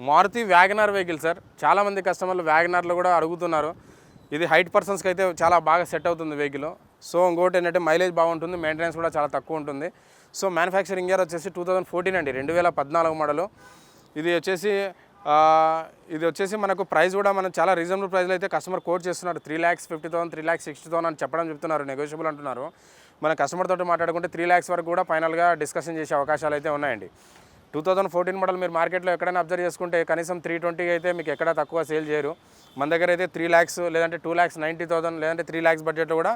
Maruti WagonR vehicle sir. చాలామంది కస్టమర్లు వ్యాగనార్లో కూడా అడుగుతున్నారు. ఇది హైట్ పర్సన్స్కి అయితే చాలా బాగా సెట్ అవుతుంది వెహికల్. సో ఇంకోటి ఏంటంటే మైలేజ్ బాగుంటుంది, మెయింటెనెన్స్ కూడా చాలా తక్కువ ఉంటుంది. సో మ్యానుఫ్యాక్చరింగ్ ఇయర్ వచ్చేసి 2014 అండి, 2014 మోడలు. ఇది వచ్చేసి మనకు ప్రైస్ కూడా మనం చాలా రీజనబుల్ ప్రైస్లో అయితే కస్టమర్ కోట్ చేస్తున్నారు. 3,50,000, 3,60,000 అని చెప్తున్నారు, నెగోషియబుల్ అంటున్నారు. మన కస్టమర్ తోటి మాట్లాడుకుంటే 3 lakhs వరకు కూడా ఫైనల్గా డిస్కషన్ చేసే అవకాశాలు అయితే ఉన్నాయండి. 2014 మోడల్ మీరు మార్కెట్లో ఎక్కడైనా అబ్జర్వ్ చేసుకుంటే కనీసం 320 అయితే మీకు ఎక్కడ తక్కువ సేల్ చేయరు. మన దగ్గర అయితే 3 lakhs లేదంటే 2,90,000 లేదంటే 3 lakhs బడ్జెట్లో కూడా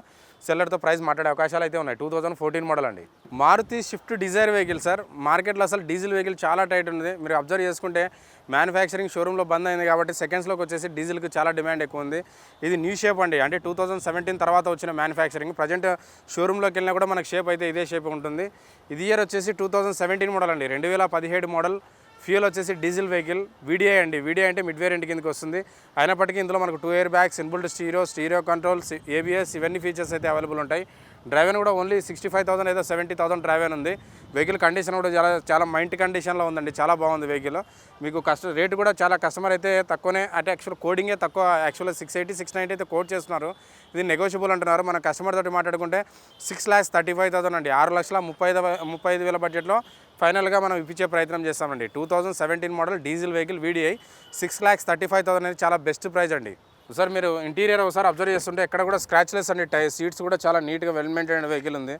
సెల్లర్తో ప్రైస్ మాట్లాడే అవకాశాలు అయితే ఉన్నాయి. 2014 మోడల్ అండి. Maruti Swift Dzire vehicle sir. మార్కెట్లో అసలు డీజిల్ వెహికల్ చాలా టైట్ ఉంది. మీరు అబ్జర్వ్ చేసుకుంటే మ్యానుఫ్యాక్చరింగ్ షోరూంలో బంద్ అయింది కాబట్టి సెకండ్స్లోకి వచ్చేసి డీజిల్కి చాలా డిమాండ్ ఎక్కువ ఉంది. ఇది న్యూ షేప్ అండి, అంటే 2017 తర్వాత వచ్చిన మ్యానుఫ్యాక్చరింగ్. ప్రజెంట్ షోరూంలోకి వెళ్ళినా కూడా మనకు షేప్ అయితే ఇదే షేప్ ఉంటుంది. ఇది ఇయర్ వచ్చేసి 2017 మోడల్ అండి, 2017 మోడల్. ఫ్యూయల్ వచ్చేసి డీజిల్ వెహికల్. వీడిఐ అండి, వీడిఐ అంటే మిడ్ వేరియంట్ కిందకి వస్తుంది. అయినప్పటికీ ఇందులో మనకు 2 air bags, inbuilt stereo controls, ABS ఇవన్నీ ఫీచర్స్ అయితే అవైలబుల్ ఉంటాయి. డ్రైవర్ కూడా ఓన్లీ 65,000 లేదా 70,000 డ్రైవర్ ఉంది. వెహికల్ కండిషన్ కూడా చాలా మైంట్ కండిషన్లో ఉందండి, చాలా బాగుంది వెహికల్. మీకు రేటు కూడా చాలా కస్టమర్ అయితే తక్కువనే, అంటే యాక్చువల్ కోడింగే తక్కువ. యాక్చువల్గా 680, 690 అయితే కోట్ చేస్తున్నారు. ఇది నెగోషియబుల్ అంటున్నారు. మన కస్టమర్ తోటి మాట్లాడుకుంటే 6,35,000 అండి, 6,35,000 బడ్జెట్లో ఫైనల్గా మనం ఇప్పించే ప్రయత్నం చేస్తామండి. 2017 మోడల్ డీజిల్ వెహికల్ వీడిఐ 6,35,000 అనేది చాలా బెస్ట్ ప్రైస్ అండి. సార్ మీరు ఇంటీరియర్ ఒకసారి అబ్జర్వ్ చేస్తుంటే ఎక్కడ కూడా స్క్రాచ్లెస్ అండి. సీట్స్ కూడా చాలా నీట్గా వెల్ మెయింటైన్ వెహికల్ ఉంది.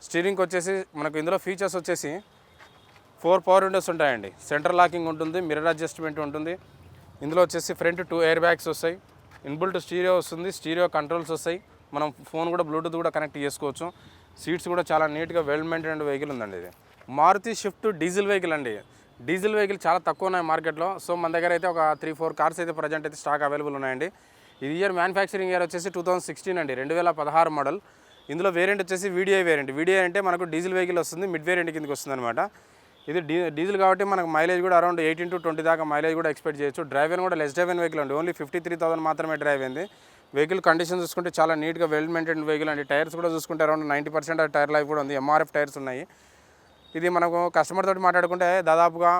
స్టీరింగ్కి వచ్చేసి మనకు ఇందులో ఫీచర్స్ వచ్చేసి 4 పవర్ విండోస్ ఉంటాయండి. సెంటర్ లాకింగ్ ఉంటుంది, మిర్రర్ అడ్జస్ట్మెంట్ ఉంటుంది. ఇందులో వచ్చేసి ఫ్రంట్ 2 air bags వస్తాయి. ఇన్బుల్ట్ స్టీరియో వస్తుంది, స్టీరియో కంట్రోల్స్ వస్తాయి. మనం ఫోన్ కూడా బ్లూటూత్ కూడా కనెక్ట్ చేసుకోవచ్చు. సీట్స్ కూడా చాలా నీట్గా వెల్ మెయింటైన్ వెహికల్ ఉందండి. ఇది మారుతి షిఫ్ట్ డీజిల్ వెహికల్ అండి. డీజిల్ వెహికల్ చాలా తక్కువ ఉన్నాయి మార్కెట్లో. సో మన దగ్గర అయితే ఒక 3-4 కార్స్ అయితే ప్రజెంట్ అయితే స్టాక్ అవైలబుల్ ఉన్నాయండి. ఇది ఇయర్ మ్యానుఫ్యాక్చరింగ్ ఇయర్ వచ్చేసి 2016 అండి, 2016 మోడల్. ఇందులో వేరియంట్ వచ్చేసి వీడిఐ వేరియంట్. వీడిఐ అంటే మనకు డీజిల్ వెహికల్ వస్తుంది, మిడ్ వేరియంట్ కిందకి వస్తుంది అనమాట. ఇది డీజిల్ కాబట్టి మనకు మైలేజ్ కూడా అరౌండ్ 18 to 20 దాకా మైలేజ్ కూడా ఎక్స్పెక్ట్ చేయొచ్చు. డ్రైవర్ కూడా లెస్ డ్రైవెన్ వెహికల్ అండి, ఓన్లీ 53,000 మాత్రమే డ్రైవ్ అయింది. వెహికల్ కండిషన్ చూసుకుంటే చాలా నీట్గా వెల్ మెయింటైన్ వెహికల్ అండి. టైర్స్ కూడా చూసుకుంటే అరౌండ్ 90% టైర్ లైఫ్ కూడా ఉంది, ఎంఆర్ఎఫ్ టైర్స్ ఉన్నాయి. ఇది మనకు కస్టమర్ తోటి మాట్లాడుకుంటే దాదాపుగా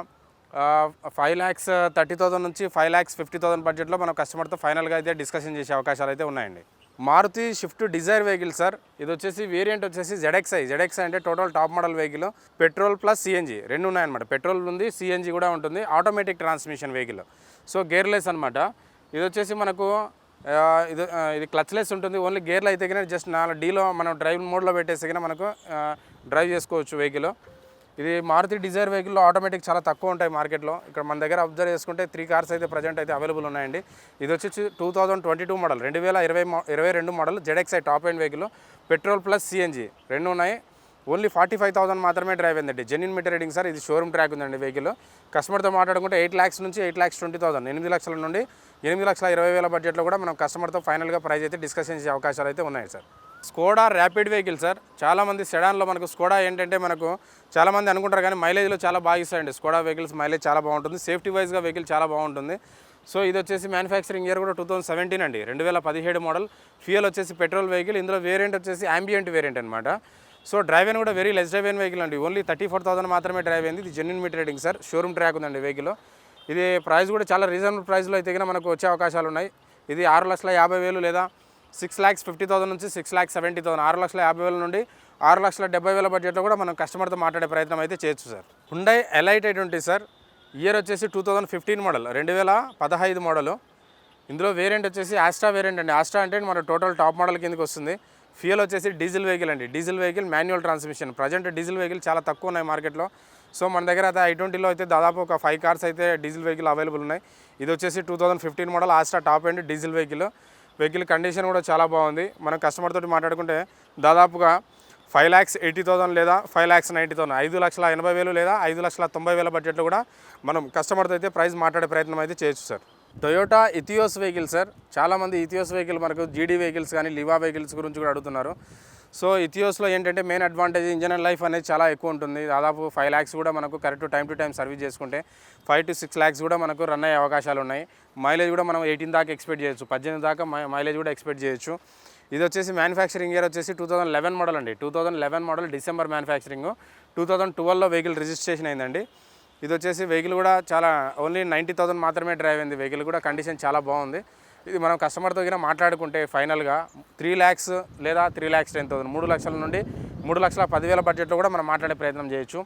5,30,000 నుంచి 5,50,000 బడ్జెట్లో మనం కస్టమర్తో ఫైనల్గా అయితే డిస్కషన్ చేసే అవకాశాలు అయితే ఉన్నాయండి. Maruti Swift Dzire vehicle sir. ఇది వచ్చేసి వేరియంట్ వచ్చేసి జెడ్ఎక్స్ఐ అంటే total top model vehicle. Petrol plus CNG రెండు ఉన్నాయన్నమాట. పెట్రోల్ ఉంది, సిఎన్జి కూడా ఉంటుంది. Automatic transmission vehicle, so gearless అనమాట. ఇది వచ్చేసి మనకు ఇది క్లచ్లెస్ ఉంటుంది. ఓన్లీ గేర్లు అయితే కానీ జస్ట్ 4Dలో మనం డ్రైవ్ మోడ్లో పెట్టేసి కానీ మనకు డ్రైవ్ చేసుకోవచ్చు వెహికల్. ఇది మారుతి డిజైర్ వెహికల్లో ఆటోమేటిక్ చాలా తక్కువ ఉంటాయి మార్కెట్లో. ఇక్కడ మన దగ్గర అబ్జర్వ్ చేసుకుంటే 3 కార్స్ అయితే ప్రజెంట్ అయితే అవైలబుల్ ఉన్నాయండి. ఇది వచ్చేసి 2022 model, 2022 model ZXi top end vehicle. Petrol plus CNG రెండు ఉన్నాయి. ఓన్లీ 45,000 మాత్రమే డ్రైవ్ అయిందండి. Genuine meter reading sir. ఇది షోరూమ్ ట్రాక్ ఉందండి వెహికల్. కస్టమర్తో మాట్లాడుకుంటే 8 lakhs నుంచి 8,20,000, 8 లక్షల నుండి 8,20,000 బడ్జెట్లో కూడా మనం కస్టమర్తో ఫైనల్గా ప్రైస్ అయితే డిస్కషన్ చేసే అవకాశాలు అయితే ఉన్నాయి sir. Skoda rapid vehicle sir. చాలామంది సెడాన్లో మనకు స్కోడా ఏంటంటే మనకు చాలామంది అనుకుంటారు కానీ మైలేజ్లో చాలా బాగా ఇస్తాయండి స్కోడా వెహికల్స్. మైలేజ్ చాలా బాగుంటుంది, సేఫ్టీ వైజ్గా వెహికల్ చాలా బాగుంటుంది. సో ఇది వచ్చేసి మ్యానుఫ్యాక్చరింగ్ ఇయర్ కూడా 2017 అండి, 2017 మోడల్. ఫ్యూయల్ వచ్చేసి పెట్రోల్ వెహికల్. ఇందులో వేరియంట్ వచ్చేసి యాంబియంట్ వేరియంట్ అనమాట. సో డ్రైవెన్ కూడా వెరీ లెస్ డ్రైవెన్ వెహికల్ అండి, ఓన్లీ 34,000 మాత్రమే డ్రైవ్ అయింది. ఇది genuine meter reading sir. Showroom track ఉందండి వెహికల్. ఇది ప్రైస్ కూడా చాలా రీజనబుల్ ప్రైస్లో అయితే కనుక మనకు వచ్చే అవకాశాలు ఉన్నాయి. ఇది 6,50,000 లేదా 6,50,000 నుంచి 6,70,000, 6,50,000 నుండి 6,70,000 బడ్జెట్లో కూడా మనం కస్టమర్తో మాట్లాడే ప్రయత్నం అయితే చేయొచ్చు sir. Hyundai elite i20 sir. Year వచ్చేసి 2015 మోడల్, 2015 మోడల్. ఇందులో వేరియంట్ వచ్చేసి ఆస్ట్రా వేరియంట్ అండి. ఆస్ట్రా అంటే మన టోటల్ టాప్ మోడల్ కిందకి వస్తుంది. ఫ్యూయల్ వచ్చేసి డీజిల్ వెహికల్ అండి, diesel vehicle manual transmission. Present diesel vehicle చాలా తక్కువ ఉన్నాయి మార్కెట్లో. సో మన దగ్గర అయితే i20లో అయితే దాదాపు ఒక 5 కార్స్ అయితే డీజిల్ వెహికల్ అవైలబుల్ ఉన్నాయి. ఇది వచ్చేసి 2015 model Astra top end diesel vehicle. Vehicle condition కూడా చాలా బాగుంది. మనం కస్టమర్ తోటి మాట్లాడుకుంటే దాదాపుగా 5,80,000 లేదా 5,90,000, 5,80,000 లేదా 5,90,000 బడ్జెట్లో కూడా మనం కస్టమర్తో అయితే ప్రైస్ మాట్లాడే ప్రయత్నం అయితే చేయొచ్చు sir. Toyota Etios vehicle sir. చాలామంది ఇథియోస్ వెహికల్ మనకు జీడీ వెహికల్స్ కానీ లివా వెహికల్స్ గురించి కూడా అడుగుతున్నారు. సో ఇథియోస్లో ఏంటంటే మెయిన్ అడ్వాంటేజ్ ఇంజన్ లైఫ్ అనేది చాలా ఎక్కువ ఉంటుంది. దాదాపు 5 lakhs కూడా మనకు correct time to time service చేసుకుంటే 5 to 6 lakhs కూడా మనకు రన్ అయ్యే అవకాశాలు ఉన్నాయి. మైలేజ్ కూడా మనం 18 దాకా ఎక్స్పెక్ట్ చేయొచ్చు, 18 దాకా మైలేజ్ కూడా ఎక్స్పెక్ట్ చేయొచ్చు. ఇది వచ్చేసి మ్యానుఫ్యాక్చరింగ్ ఇయర్ వచ్చేసి 2011 మోడల్ అండి, 2011 మోడల్ డిసెంబర్ మ్యానుఫ్యాక్చరింగ్. 2012లో వెహికల్ రిజిస్ట్రేషన్ అయిందండి. ఇది వచ్చేసి వెహికల్ కూడా చాలా ఓన్లీ 90,000 మాత్రమే డ్రైవ్ అయింది. వెహికల్ కూడా కండిషన్ చాలా బాగుంది. ఇది మనం కస్టమర్తో గిన మాట్లాడుకుంటే ఫైనల్గా 3 lakhs లేదా 3,10,000 3 లక్షల నుండి 3,10,000 బడ్జెట్లో కూడా మనం మాట్లాడే ప్రయత్నం చేయొచ్చు.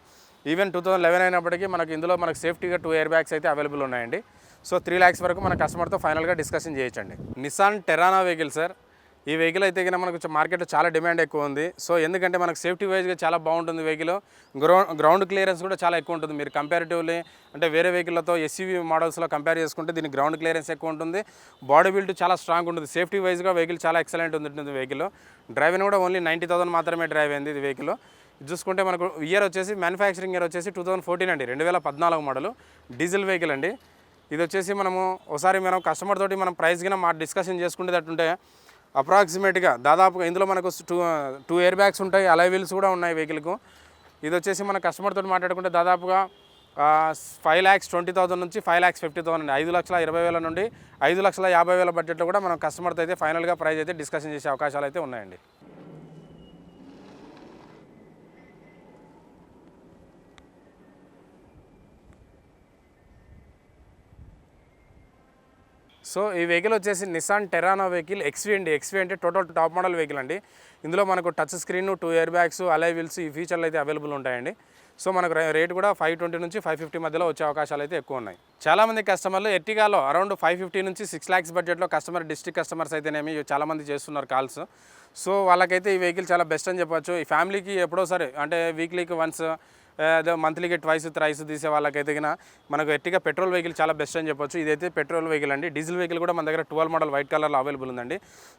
ఈవెన్ 2011 అయినప్పటికీ మనకి ఇందులో మనకు సేఫ్టీగా 2 ఎయిర్ బ్యాగ్స్ అయితే అవైలబుల్ ఉన్నాయండి. సో 3 lakhs వరకు మన కస్టమర్తో ఫైనల్గా డిస్కషన్ చేయొచ్చండి. Nissan Terrano vehicle sir. ఈ వెహికల్ అయితే కనుక మనకు మార్కెట్లో చాలా డిమాండ్ ఎక్కువ ఉంది. సో ఎందుకంటే మనకు సేఫ్టీ వైజ్గా చాలా బాగుంటుంది వెహికల్. గ్రౌండ్ క్లియరెన్స్ కూడా చాలా ఎక్కువ ఉంటుంది. మీరు కంపారిటివ్లీ అంటే వేరే వెహికల్లతో ఎస్యూవీ మోడల్స్లో కంపేర్ చేసుకుంటే దీనికి గ్రౌండ్ క్లియరెన్స్ ఎక్కువ ఉంటుంది. బాడీ బిల్డ్ చాలా స్ట్రాంగ్ ఉంటుంది. సేఫ్టీ వైజ్గా వెహికల్ చాలా ఎక్సలెంట్ ఉంటుంది వెహికల్. డ్రైవింగ్ కూడా ఓన్లీ 90,000 మాత్రమే డ్రైవ్ అయింది ఇది వెహికల్. చూసుకుంటే మనకు ఇయర్ వచ్చేసి మ్యానుఫ్యాక్చరింగ్ ఇయర్ వచ్చేసి 2014 అండి, 2014 మోడల్ డీజిల్ వెహికల్ అండి. ఇది వచ్చేసి మనం ఒకసారి మనం కస్టమర్ తోటి మనం ప్రైస్ కింద డిస్కషన్ చేసుకునేటట్టుంటే అప్రాక్సిమేట్గా దాదాపుగా ఇందులో మనకు 2 ఎయిర్ బ్యాగ్స్ ఉంటాయి, అలై వీల్స్ కూడా ఉన్నాయి వెహికల్కు. ఇది వచ్చేసి మన కస్టమర్ తోటి మాట్లాడుకుంటే దాదాపుగా 5,20,000 నుంచి 5,50,000 5,20,000 నుండి 5,50,000 బడ్జెట్లో కూడా మనం కస్టమర్తో అయితే ఫైనల్గా ప్రైస్ అయితే డిస్కషన్ చేసే అవకాశాలు అయితే ఉన్నాయండి. సో ఈ వెహికల్ వచ్చేసి నిసాన్ టెరానా వెహికల్ ఎక్స్వీ అండి. ఎక్స్వీ అంటే టోటల్ టాప్ మోడల్ వెహికల్ అండి. ఇందులో మనకు టచ్ స్క్రీన్, 2 ఎయిర్ బ్యాగ్స్, అలై వీల్స్ ఈ ఫీచర్లు అయితే అవైలబుల్ ఉంటాయండి. సో మనకు రేట్ కూడా 520 నుంచి 550 మధ్యలో వచ్చే అవకాశాలు అయితే ఎక్కువ ఉన్నాయి. చాలామంది కస్టమర్లు ఎర్టిగాలో అరౌండ్ 550 నుంచి 6 lakhs బడ్జెట్లో డిస్ట్రిక్ట్ కస్టమర్స్ అయితేనేమి చాలామంది చేస్తున్నారు కాల్స్. సో వాళ్ళకైతే ఈ వెహికల్ చాలా బెస్ట్ అని చెప్పొచ్చు. ఈ ఫ్యామిలీకి ఎప్పుడో సరే అంటే వీక్లీకి వన్స్ అదే మంత్లీకి 2 3 తీసే వాళ్ళకైతే కినా మనకు ఎర్టిగా పెట్రోల్ వెహికల్ చాలా బెస్ట్ అని చెప్పొచ్చు. ఇదైతే పెట్రోల్ వెహికల్ అండి. డీజిల్ వెహికల్ కూడా మన దగ్గర 12 మోడల్ వైట్ కలర్లో అవైలబుల్ ఉందండి.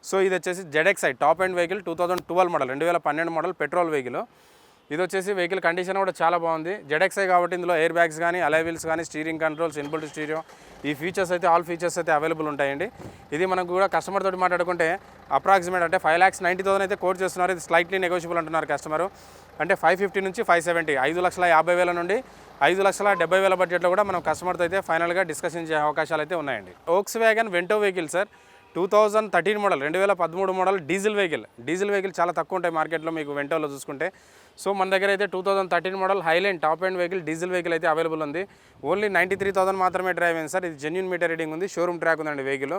సో ఇది వచ్చేసి ZXi top end vehicle 2012 model 2012 model petrol vehicle. ఇది వచ్చేసి వెహికల్ కండిషన్ కూడా చాలా బాగుంది. ZXi కాబట్టి ఇందులో ఎయిర్ బ్యాగ్స్ కానీ, అలై వీల్స్ కానీ, స్టీరింగ్ కంట్రోల్స్, ఇన్బుల్ట్ స్టీరియో ఈ ఫీచర్స్ అయితే ఆల్ ఫీచర్స్ అయితే అవైలబుల్ ఉంటాయండి. ఇది మనకు కూడా కస్టమర్ తోటి మాట్లాడుకుంటే అప్రాక్సిమేట్ అంటే 5,90,000 అయితే కోట్ చేస్తున్నారు. ఇది స్లైట్లీ నెగోషియబుల్ అంటున్నారు కస్టమర్. అంటే 550 నుంచి 570 5,50,000 నుండి 5,70,000 బడ్జెట్లో కూడా మనం కస్టమర్తో అయితే ఫైనల్గా డిస్కషన్ చేసే అవకాశాలు అయితే ఉన్నాయండి. Volkswagen Vento vehicle sir 2013 model 2013 model diesel vehicle చాలా తక్కువ ఉంటాయి మార్కెట్లో మీకు వెంటోలో చూసుకుంటే. సో మన దగ్గర అయితే 2013 model highline top end vehicle diesel vehicle అయితే అవైలబుల్ ఉంది. ఓన్లీ 93,000 మాత్రమే డ్రైవ్ అయింది సార్. ఇది జెన్యూన్ మీటర్ రీడింగ్ ఉంది, షోరూమ్ ట్రాక్ ఉందండి వెహికల్.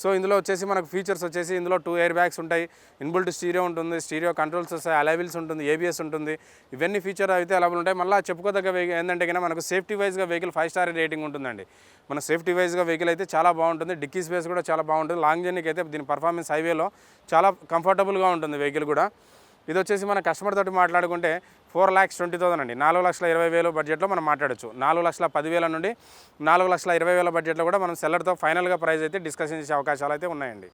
సో ఇందులో వచ్చేసి మనకు ఫీచర్స్ వచ్చేసి ఇందులో 2 ఎయిర్ బ్యాగ్స్ ఉంటాయి, ఇన్బుల్ట్ స్టీరియో ఉంటుంది, స్టీరియో కంట్రోల్స్ వస్తాయి, అలై వీల్స్ ఉంటుంది, ABS ఉంటుంది. ఇవన్నీ ఫీచర్ అయితే అవైలబుల్ ఉంటాయి. మళ్ళీ చెప్పుకోదగ్గ వెహికల్ ఏంటంటే కన్నా మనకు సేఫ్టీ వైజ్గా వెహికల్ 5 స్టార్ రేటింగ్ ఉంటుందండి. మన సేఫ్టీ వైజ్గా వెహికల్ అయితే చాలా బాగుంటుంది. డిక్కీ స్పేస్ కూడా చాలా బాగుంటుంది. లాంగ్ జర్నీకి అయితే దీని పర్ఫార్మెన్స్ హైవేలో చాలా కంఫర్టబుల్గా ఉంటుంది వెహికల్ కూడా. ఇది వచ్చేసి మన కస్టమర్ తోటి మాట్లాడుకుంటే 4,20,000 అండి, 4,20,000 బడ్జెట్లో మనం మాట్లాడచ్చు. 4,10,000 నుండి 4,20,000 బడ్జెట్లో కూడా మనం సెల్లర్తో ఫైనల్గా ప్రైస్ అయితే డిస్కషన్ చేసే అవకాశాలు అయితే ఉన్నాయండి.